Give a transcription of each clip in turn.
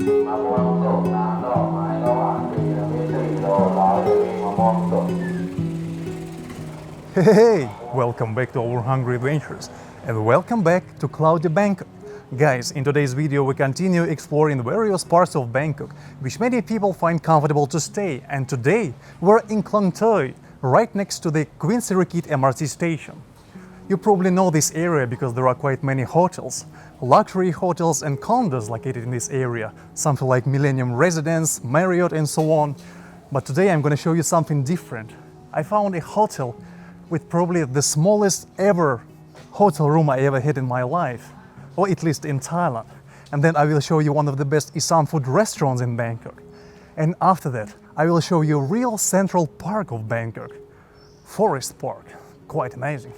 Hey, welcome back to our hungry adventures and welcome back to cloudy Bangkok. Guys, in today's video we continue exploring various parts of Bangkok which many people find comfortable to stay, and today we're in Khlong Toey, right next to the Queen Sirikit MRT station. You probably know this area because there are quite many hotels, luxury hotels and condos located in this area, something like Millennium Residence, Marriott and so on. But today I'm going to show you something different. I found a hotel with probably the smallest ever hotel room I ever had in my life, or at least in Thailand. And then I will show you one of the best Isan food restaurants in Bangkok. And after that, I will show you real Central Park of Bangkok, Forest Park, quite amazing.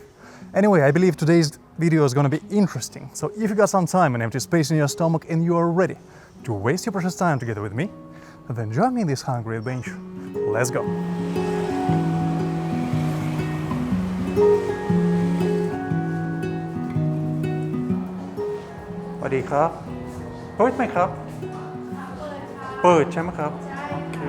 Anyway, I believe today's video is going to be interesting. So if you got some time and empty space in your stomach and you are ready to waste your precious time together with me, then join me in this hungry adventure. Let's go. สวัสดีครับเปิดไหมครับเปิดใช่ไหมครับโอเค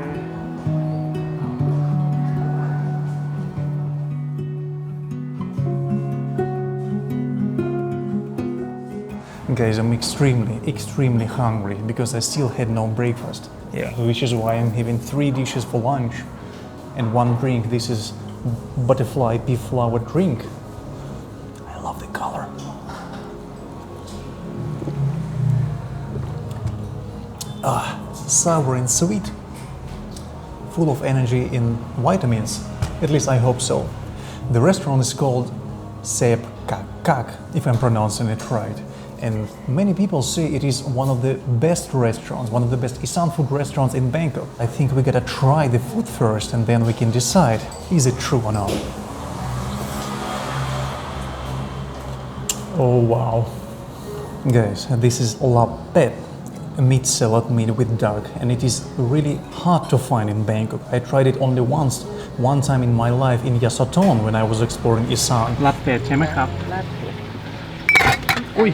Guys, I'm extremely hungry because I still had no breakfast. Yeah, which is why I'm having 3 dishes for lunch and 1 drink. This is butterfly pea flower drink. I love the color. Sour and sweet, full of energy and vitamins. At least I hope so. The restaurant is called Jica Park, if I'm pronouncing it right. And many people say it is one of the best restaurants, one of the best Isan food restaurants in Bangkok. I think we gotta try the food first and then we can decide, is it true or not? Oh wow. Guys, this is lapet, a meat salad made with duck, and it is really hard to find in Bangkok. I tried it only one time in my life in Yasaton when I was exploring Isan. Lapet ใช่ไหมครับ อุ้ย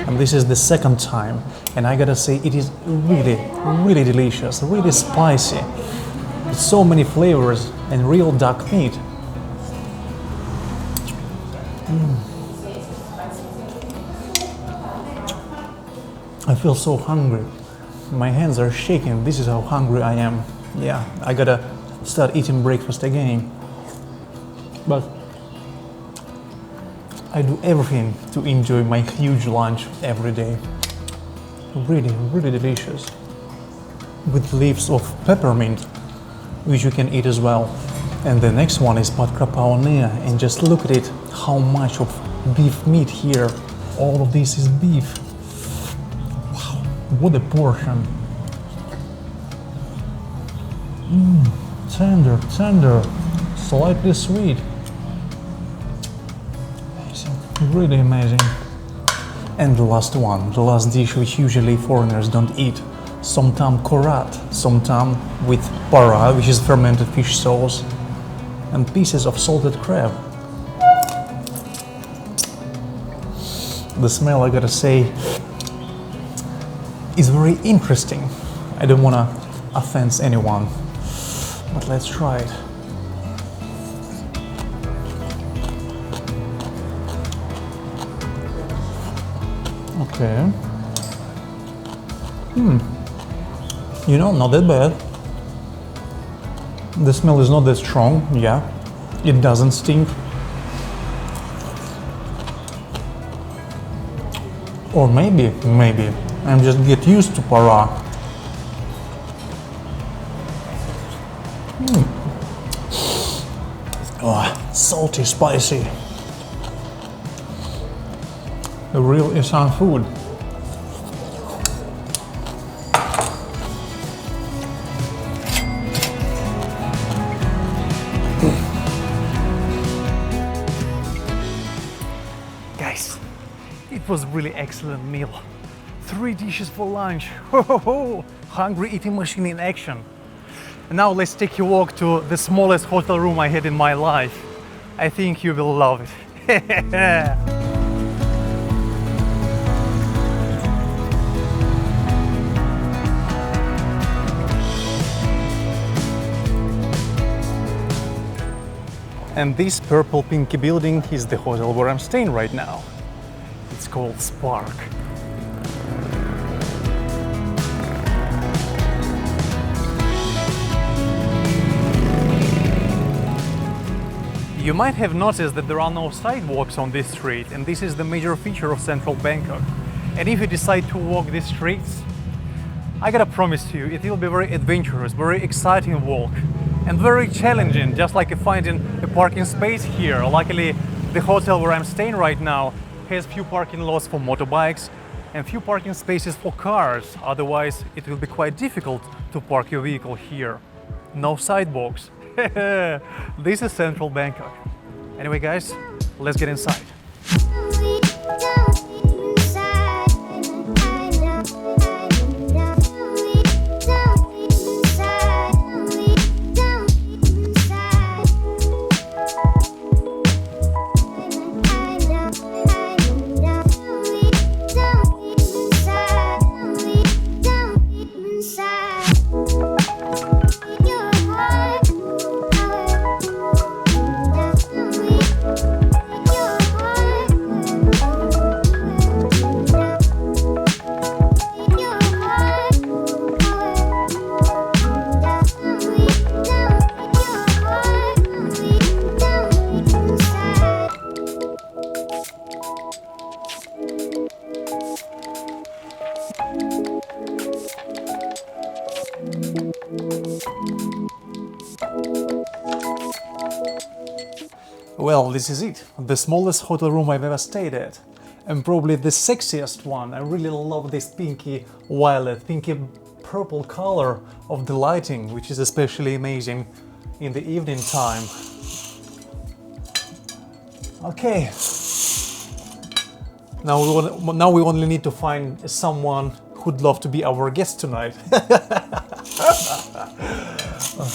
And this is the second time, and I gotta say it is really delicious, really spicy. With so many flavors and real duck meat. I feel so hungry. My hands are shaking. This is how hungry I am. Yeah, I gotta start eating breakfast again. But I do everything to enjoy my huge lunch every day. Really delicious. With leaves of peppermint, which you can eat as well. And the next one is pad krapao nia, and just look at it, how much of beef meat here. All of this is beef. Wow, what a portion. Tender, slightly sweet. Really amazing. And the last one, the last dish which usually foreigners don't eat, somtam korat, somtam with para, which is fermented fish sauce, and pieces of salted crab. The smell, I gotta say, is very interesting. I don't wanna offend anyone, but let's try it. Okay. You know, not that bad. The smell is not that strong, yeah. It doesn't stink. Or maybe I'm just get used to para. Oh, salty, spicy. The real Isan food. Guys, it was really excellent meal. 3 dishes for lunch. Hungry eating machine in action. And now let's take a walk to the smallest hotel room I had in my life. I think you will love it. And this purple pinky building is the hotel where I'm staying right now. It's called Spark. You might have noticed that there are no sidewalks on this street, and this is the major feature of Central Bangkok. And if you decide to walk these streets, I gotta promise you, it will be very adventurous, very exciting walk, and very challenging, just like finding a parking space here. Luckily, the hotel where I'm staying right now has few parking lots for motorbikes and few parking spaces for cars. Otherwise, it will be quite difficult to park your vehicle here. No sidewalks. This is Central Bangkok. Anyway, guys, let's get inside. Well, this is it. The smallest hotel room I've ever stayed at. And probably the sexiest one. I really love this pinky violet, pinky purple color of the lighting, which is especially amazing in the evening time. Okay. Now we only need to find someone who'd love to be our guest tonight.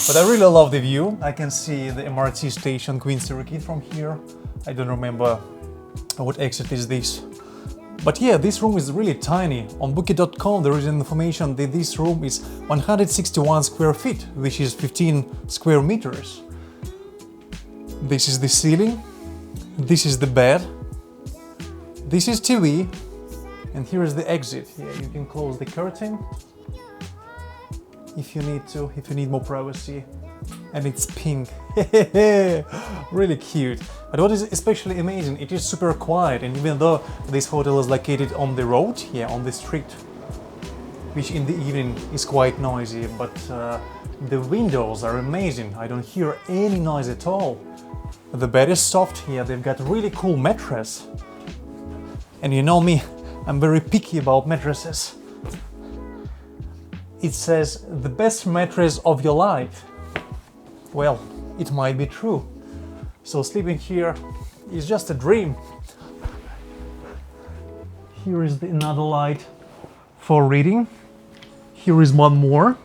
But I really love the view. I can see the MRT station Queen Sirikit from here. I don't remember what exit is this. But yeah, this room is really tiny. On Booking.com there is information that this room is 161 square feet, which is 15 square meters. This is the ceiling. This is the bed. This is TV. And here is the exit. Yeah, you can close the curtain if you need to, if you need more privacy. And it's pink. Really cute. But what is especially amazing, it is super quiet, and even though this hotel is located on the road, yeah, on the street, which in the evening is quite noisy, but the windows are amazing. I don't hear any noise at all. The bed is soft here, they've got a really cool mattress. And you know me, I'm very picky about mattresses. It says the best mattress of your life. Well, it might be true. So sleeping here is just a dream. Here is another light for reading. Here is one more.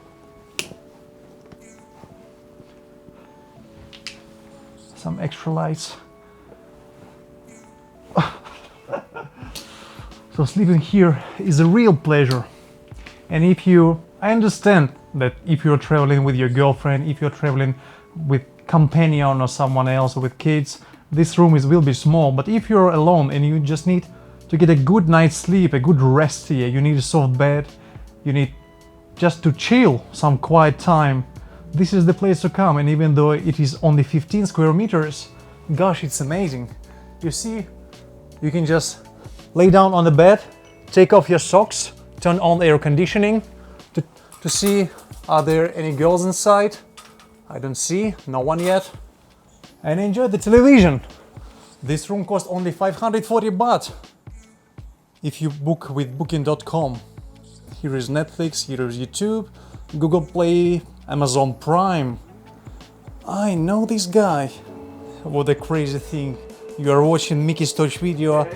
Some extra lights. So sleeping here is a real pleasure. And I understand that if you're traveling with your girlfriend, if you're traveling with companion or someone else or with kids, this room will be small. But if you're alone and you just need to get a good night's sleep, a good rest here, you need a soft bed, you need just to chill, some quiet time, this is the place to come. And even though it is only 15 square meters, gosh, it's amazing. You see, you can just lay down on the bed, take off your socks, turn on the air conditioning to see are there any girls inside. I don't see, no one yet. And enjoy the television. This room costs only 540 baht if you book with Booking.com. Here is Netflix, here is YouTube, Google Play, Amazon Prime. I know this guy. What a crazy thing. You are watching Mickey Stotch video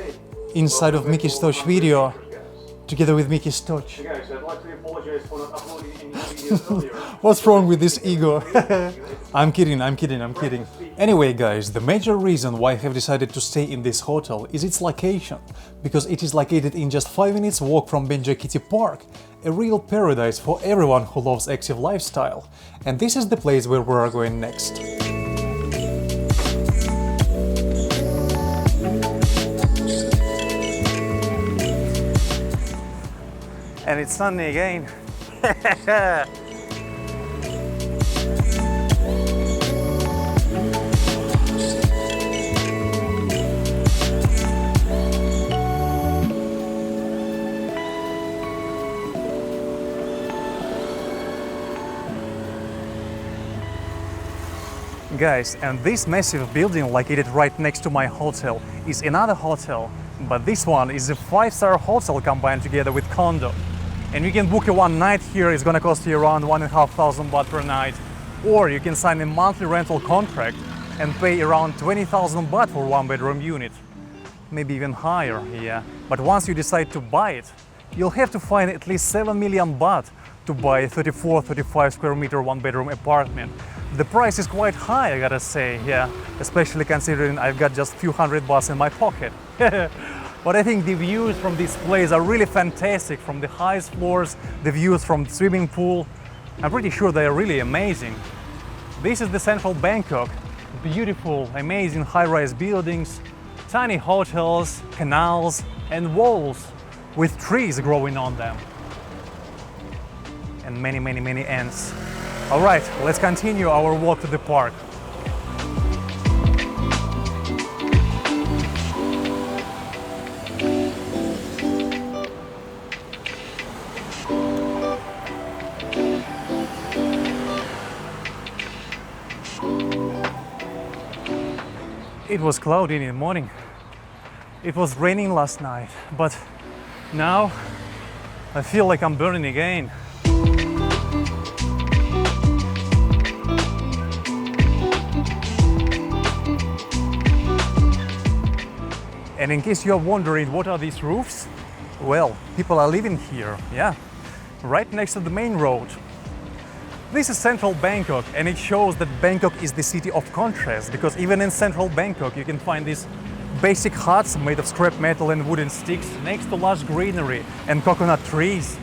inside of Mickey Stotch video together with Mickey Stotch. Guys, I'd like to apologize for not uploading any videos earlier. What's wrong with this ego? I'm kidding. Anyway, guys, the major reason why I have decided to stay in this hotel is its location, because it is located in just 5 minutes walk from Jica Park, a real paradise for everyone who loves active lifestyle. And this is the place where we are going next. And it's sunny again. Guys, and this massive building located right next to my hotel is another hotel, but this one is a 5-star hotel combined together with condo. And you can book a one night here, it's gonna cost you around 1,500 baht per night. Or you can sign a monthly rental contract and pay around 20,000 baht for one bedroom unit. Maybe even higher, yeah. But once you decide to buy it, you'll have to find at least 7 million baht to buy a 34-35 square meter one bedroom apartment. The price is quite high, I gotta say, yeah, especially considering I've got just a few hundred bahts in my pocket. But I think the views from this place are really fantastic. From the highest floors, the views from the swimming pool, I'm pretty sure they are really amazing. This is the Central Bangkok. Beautiful, amazing high-rise buildings, tiny hotels, canals, and walls with trees growing on them. And many ants. All right, let's continue our walk to the park. It was cloudy in the morning. It was raining last night, but now I feel like I'm burning again. And in case you're wondering what are these roofs, well, people are living here, yeah, right next to the main road. This is Central Bangkok, and it shows that Bangkok is the city of contrast, because even in Central Bangkok you can find these basic huts made of scrap metal and wooden sticks next to lush greenery and coconut trees,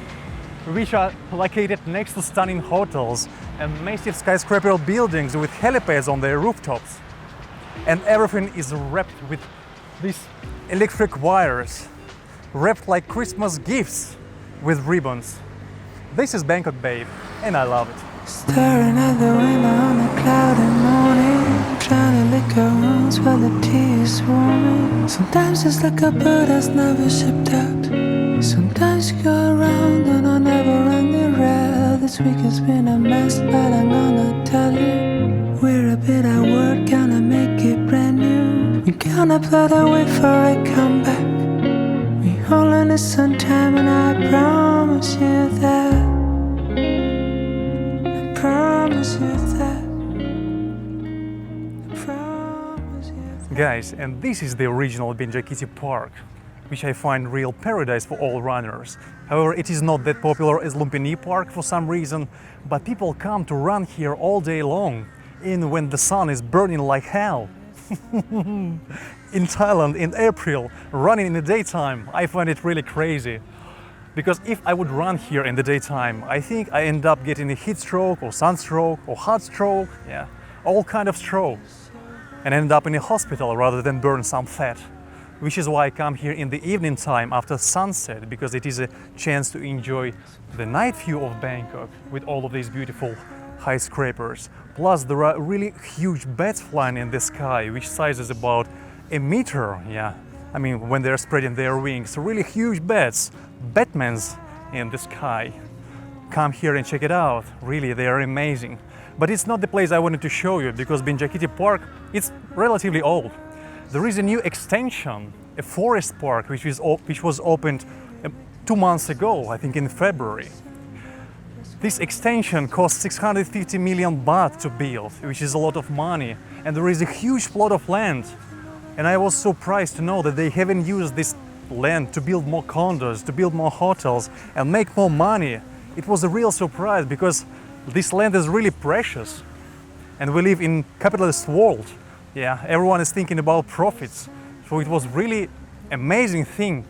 which are located next to stunning hotels and massive skyscraper buildings with helipads on their rooftops. And everything is wrapped with these electric wires, wrapped like Christmas gifts with ribbons. This is Bangkok, babe, and I love it. Staring at the window on a cloudy morning, trying to lick her wounds while the tea is warming. Sometimes it's like a bird that's never shipped out. Sometimes you go around and I never run the rail. This week has been a mess, but I'm gonna tell you, we're a bit at work, gonna make it brand new. We're gonna play the way for a comeback. We all in the sun time, and I promise you that. I promise you that. I promise you that. Guys, and this is the original Jica Park, which I find real paradise for all runners. However, it is not that popular as Lumpini Park for some reason, but people come to run here all day long, even when the sun is burning like hell. In Thailand in April, running in the daytime, I find it really crazy. Because if I would run here in the daytime, I think I end up getting a heat stroke or sunstroke or hot stroke, yeah, all kind of strokes, and end up in a hospital rather than burn some fat. Which is why I come here in the evening time after sunset, because it is a chance to enjoy the night view of Bangkok with all of these beautiful skyscrapers. Plus there are really huge bats flying in the sky, which size is about a meter, yeah. I mean, when they're spreading their wings, really huge bats, Batmans in the sky. Come here and check it out, really, they are amazing. But it's not the place I wanted to show you, because Jica Park, it's relatively old. There is a new extension, a forest park, which was opened 2 months ago, I think in February. This extension cost 650 million baht to build, which is a lot of money. And there is a huge plot of land. And I was surprised to know that they haven't used this land to build more condos, to build more hotels and make more money. It was a real surprise, because this land is really precious. And we live in capitalist world. Yeah, everyone is thinking about profits. So it was really amazing thing.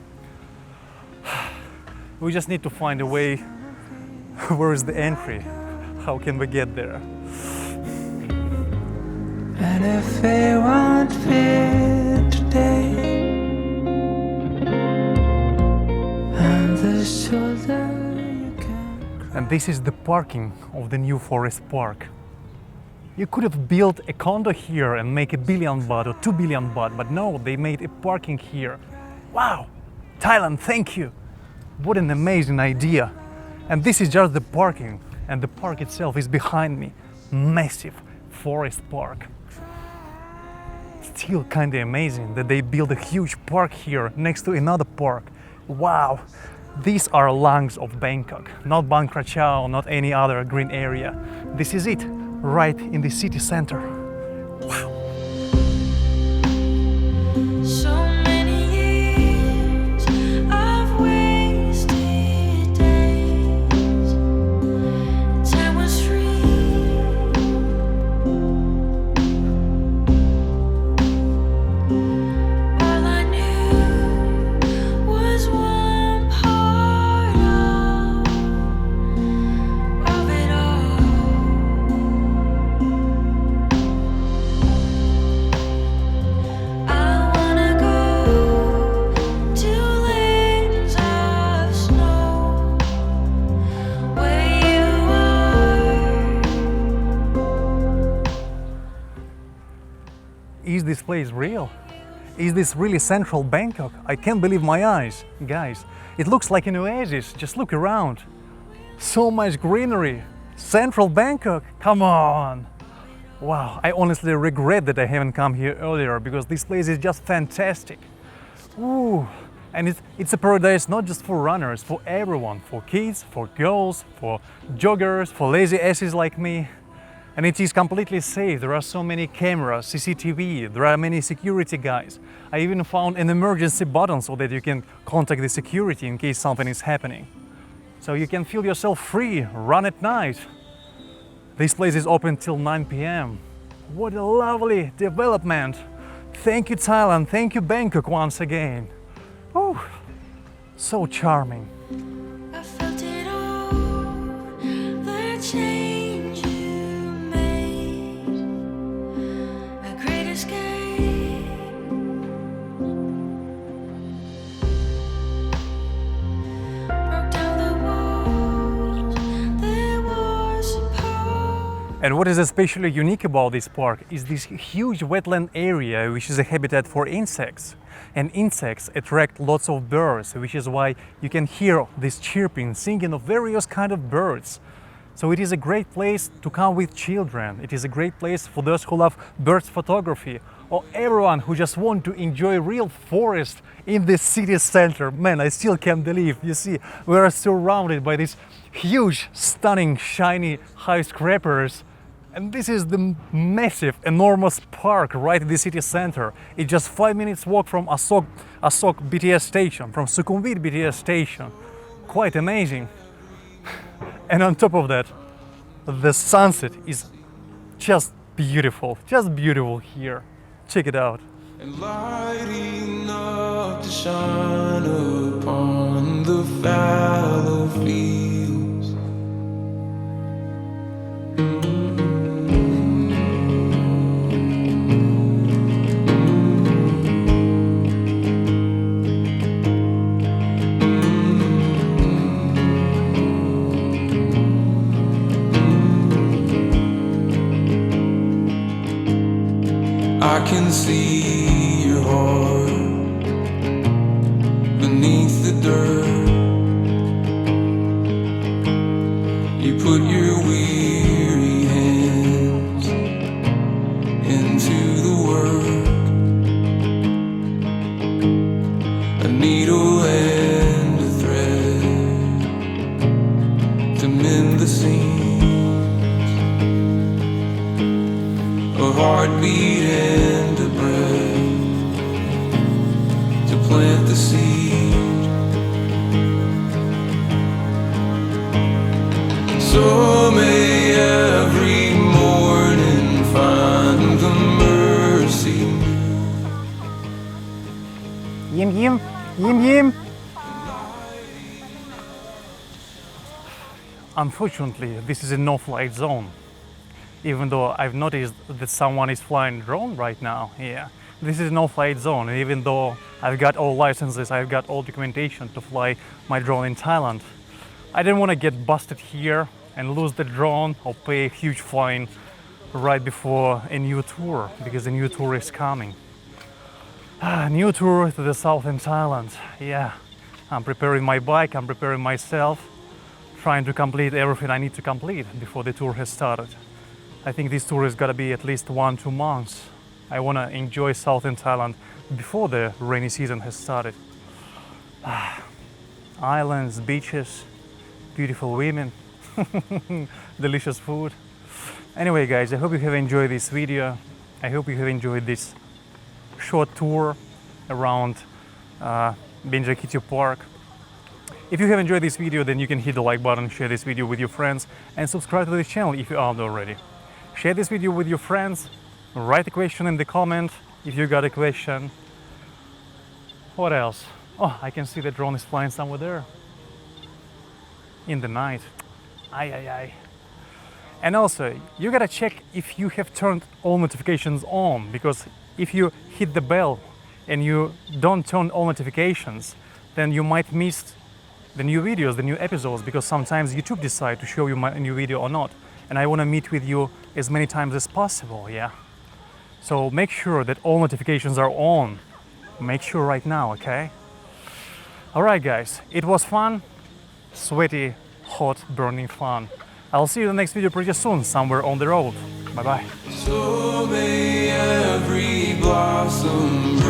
We just need to find a way. Where is the entry? How can we get there? And if it won't fit today, on the shoulder And this is the parking of the new forest park. You could have built a condo here and make 1 billion baht or 2 billion baht, but no, they made a parking here. Wow! Thailand, thank you! What an amazing idea! And this is just the parking, and the park itself is behind me. Massive forest park. Still kinda amazing that they built a huge park here next to another park. Wow! These are lungs of Bangkok, not Bang Krachao, not any other green area. This is it, right in the city center. Wow! So many years I've wasted days. Time was free. All I knew was one part of it all. I wanna go to lands of snow where you are. Is this place real? Is this really central Bangkok? I can't believe my eyes. Guys, it looks like an oasis. Just look around. So much greenery. Central Bangkok, come on. Wow, I honestly regret that I haven't come here earlier because this place is just fantastic. Ooh. And it's a paradise not just for runners, for everyone, for kids, for girls, for joggers, for lazy asses like me. And it is completely safe. There are so many cameras, CCTV, there are many security guys. I even found an emergency button so that you can contact the security in case something is happening. So you can feel yourself free, run at night. This place is open till 9 p.m. What a lovely development. Thank you Thailand, thank you Bangkok once again. Whew. So charming. I felt it all, the change you made, a great escape. Broke down the walls that were supposed. And what is especially unique about this park is this huge wetland area, which is a habitat for insects. And insects attract lots of birds, which is why you can hear this chirping, singing of various kind of birds. So it is a great place to come with children. It is a great place for those who love birds photography or everyone who just want to enjoy real forest in the city center. Man, I still can't believe, you see, we are surrounded by these huge, stunning, shiny skyscrapers. And this is the massive, enormous park right in the city center. It's just 5 minutes walk from Asok BTS station, from Sukhumvit BTS station. Quite amazing. And on top of that, the sunset is just beautiful here. Check it out. And lighting up to shine upon the fallow fields. I can see your heart beneath the dirt. You put your weary hands into the work. A needle and a thread to mend the seams. A heartbeat and a breath to plant the seed. So may every morning find the mercy. Yim. Unfortunately, this is a no-flight zone. Even though I've noticed that someone is flying a drone right now. Yeah, this is no-flight zone. And even though I've got all licenses, I've got all documentation to fly my drone in Thailand. I didn't want to get busted here and lose the drone or pay a huge fine right before a new tour, because a new tour is coming. New tour to the southern Thailand. Yeah, I'm preparing my bike, I'm preparing myself, trying to complete everything I need to complete before the tour has started. I think this tour is gonna be at least 1-2 months. I wanna enjoy southern Thailand before the rainy season has started. Islands, beaches, beautiful women, delicious food. Anyway guys, I hope you have enjoyed this video. I hope you have enjoyed this short tour around Jica Park. If you have enjoyed this video, then you can hit the like button, share this video with your friends, and subscribe to this channel if you aren't already. Share this video with your friends, write a question in the comment if you got a question. What else? Oh, I can see the drone is flying somewhere there in the night. Aye. And also, you gotta check if you have turned all notifications on, because if you hit the bell and you don't turn all notifications, then you might miss the new videos, the new episodes, because sometimes YouTube decide to show you my new video or not. And I want to meet with you as many times as possible, yeah? So make sure that all notifications are on. Make sure right now, okay? All right, guys, it was fun, sweaty, hot, burning fun. I'll see you in the next video pretty soon, somewhere on the road. Bye-bye. So may every blossom